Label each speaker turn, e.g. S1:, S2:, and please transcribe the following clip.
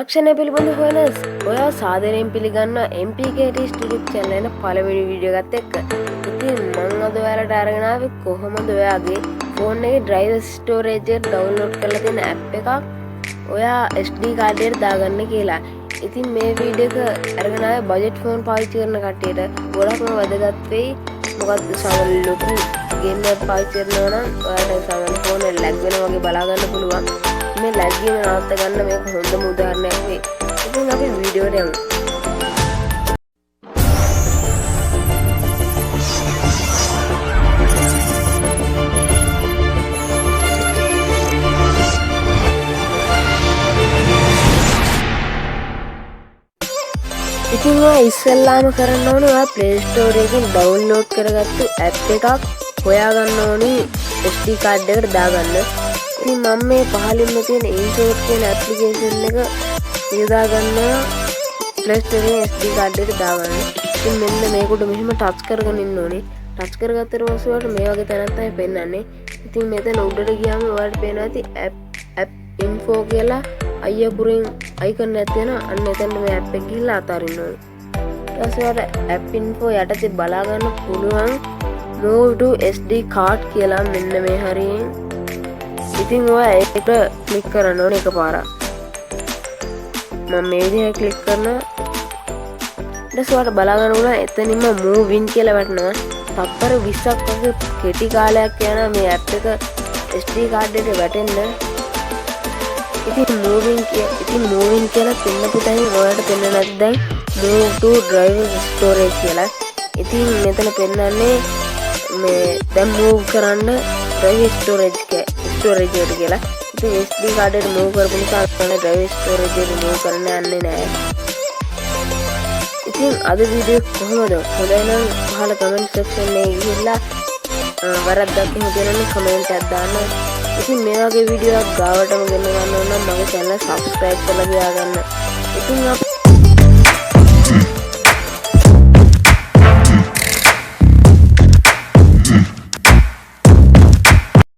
S1: තාක්ෂණය පිළිබඳ හොයන ඔයා සාදරයෙන් පිළිගන්න MPKT YouTube channel එක පළවෙනි වීඩියෝ එකත් එක්ක. ඉතින් මම අද ඔයාලට අරගෙන ආවේ කොහොමද ඔයාගේ ෆෝන් එකේ driver storage එක download කරලා තියෙන app එකක් ඔයා SD card එකට දාගන්න කියලා. ඉතින් මේ වීඩියෝ එක අරගෙන ආවේ budget phone පාවිච්චි කරන කට්ටියට ගොඩක්ම වැදගත් වෙයි. මොකද සමහර ලොකු game එකක් පාවිච්චි කරනවා නම් ඔයාලට සමහර ෆෝන් එක lag වෙනවා වගේ බලා ගන්න පුළුවන්. මේ lag එක නවත්ත ගන්න මේක හොඳම උදාහරණයක් වෙයි. ඉතින් අපි වීඩියෝ එකට යමු. ඉතින් ඔයා ඉස්සෙල්ලාම කරන්න ඕනේ ඔයා Play Store එකෙන් download කරගත්තු app එකක් හොයාගන්න ඕනේ SD card එකට දාගන්න. ඉතින් මම මේ පහළින්ම තියෙන Insert කියන application එක යොදා ගන්නවා Play Store එකේ SD card එකට දාගන්න. ඉතින් මෙන්න මේකට මෙහෙම touch කරගෙන ඉන්න ඕනේ. touch කරගත්තට පස්සේ ඔයාලට මේ වගේ තැනක් තමයි පෙන්නන්නේ. ඉතින් මෙතන උඩට ගියාම ඔයාලට පේනවා ඇති app info කියලා අයියපුරින් icon එකක් තියෙනවා. අන්න එතන මේ app එක ගිහලා අතාරින්න ඕනේ. ඊට පස්සේ ඔයාලට app info යටතේ බලා ගන්න පුළුවන් move to SD card කියලා මෙන්න මේ හරියෙන්. ඉතින් ඔයා ඒක ක්ලික් කරන්න ඕනේ එකපාරක්. මම මේ විදිහට ක්ලික් කරනවා. ඊට පස්සේ ඔයාලට බලා ගන්න ඕන එතනින්ම move in කියලා වැටෙනවා. තත්පර 20ක් වගේ කෙටි කාලයක් යනවා මේ app එක SD card එකට වැටෙන්න. ඉතින් moving කියලා පෙන්නපු තැනින් ඔයාලට පෙන්නන නැත්නම් දැන් move to driver storage කියලා. ඉතින් මෙතන පෙන්නන්නේ මේ දැන් move කරන්න driver storage එකට කියලා. ඉතින් SD card එකට move කරපු නිසා අපේ driver storage එකට move කරන්න යන්නේ නැහැ. ඉතින් අද වීඩියෝ කොහොමද? හොඳයි නම් පහළ comment section එකේ ගිහිල්ලා වරද්දක් එහෙම දෙනනම් comment එකක් දාන්න. ඉතින් මේ වගේ වීඩියෝ එකක් ගාවටම ගෙන්න ගන්න ඕන නම් මගේ channel subscribe කරලා තියාගන්න. ඉතින්